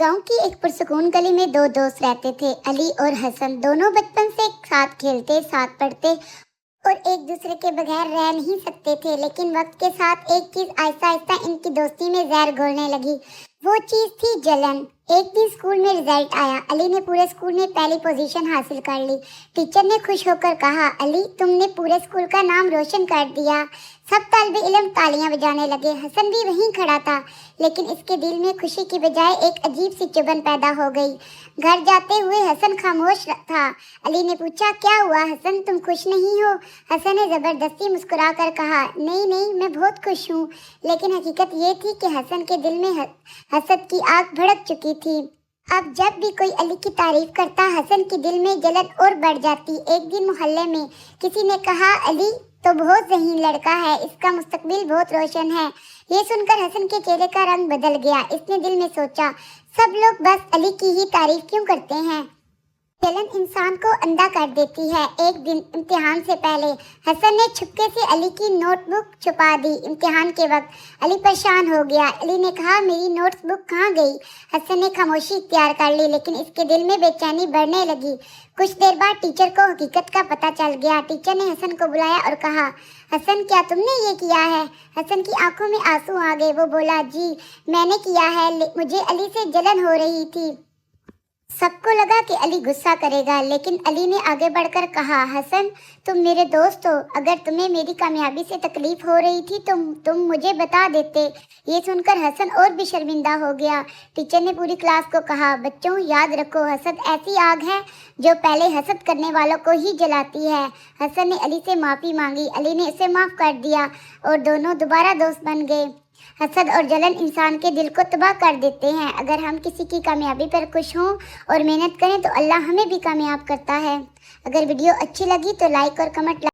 गांव की एक पुरसुकून गली में दो दोस्त रहते थे, अली और हसन। दोनों बचपन से साथ खेलते, साथ पढ़ते और एक दूसरे के बगैर रह नहीं सकते थे। लेकिन वक्त के साथ एक चीज आहिस्ता आहिस्ता इनकी दोस्ती में जहर घोलने लगी। वो चीज थी जलन। एक दिन स्कूल में रिजल्ट आया। अली ने पूरे स्कूल में पहली पोजीशन हासिल कर ली। टीचर ने खुश होकर कहा, अली तुमने पूरे स्कूल का नाम रोशन कर दिया। सब तालिबे इल्म तालियां बजाने लगे। हसन भी वहीं खड़ा था, लेकिन इसके दिल में खुशी की बजाय एक अजीब सी चुभन पैदा हो गई। घर जाते हुए हसन खामोश था। अली ने पूछा, क्या हुआ हसन, तुम खुश नहीं हो? हसन ने जबरदस्ती मुस्कुराकर कहा, नहीं नहीं, मैं बहुत खुश हूँ। लेकिन हकीकत ये थी कि हसन के दिल में हसद की आग भड़क चुकी थी। अब जब भी कोई अली की तारीफ करता, हसन के दिल में जलन और बढ़ जाती। एक दिन मोहल्ले में किसी ने कहा, अली तो बहुत ज़हीन लड़का है, इसका मुस्तकबिल बहुत रोशन है। ये सुनकर हसन के चेहरे का रंग बदल गया। इसने दिल में सोचा, सब लोग बस अली की ही तारीफ क्यों करते हैं? जलन इंसान को अंधा कर देती है। एक दिन इम्तिहान से पहले हसन ने छुपके से अली की नोटबुक छुपा दी। इम्तिहान के वक्त अली परेशान हो गया। अली ने कहा, मेरी नोटबुक कहाँ गई? हसन ने खामोशी इख्तियार कर ली, लेकिन इसके दिल में बेचैनी बढ़ने लगी। कुछ देर बाद टीचर को हकीकत का पता चल गया। टीचर ने हसन को बुलाया और कहा, हसन क्या तुमने ये किया है? हसन की आंखों में आंसू आ गए। वो बोला, जी मैंने किया है, मुझे अली से जलन हो रही थी। सबको लगा कि अली गुस्सा करेगा, लेकिन अली ने आगे बढ़कर कहा, हसन तुम मेरे दोस्त हो, अगर तुम्हें मेरी कामयाबी से तकलीफ हो रही थी तो तुम मुझे बता देते। ये सुनकर हसन और भी शर्मिंदा हो गया। टीचर ने पूरी क्लास को कहा, बच्चों याद रखो, हसद ऐसी आग है जो पहले हसद करने वालों को ही जलाती है। हसन ने अली से माफ़ी मांगी। अली ने उसे माफ़ कर दिया और दोनों दोबारा दोस्त बन गए। हसद और जलन इंसान के दिल को तबाह कर देते हैं। अगर हम किसी की कामयाबी पर खुश हों और मेहनत करें तो अल्लाह हमें भी कामयाब करता है। अगर वीडियो अच्छी लगी तो लाइक और कमेंट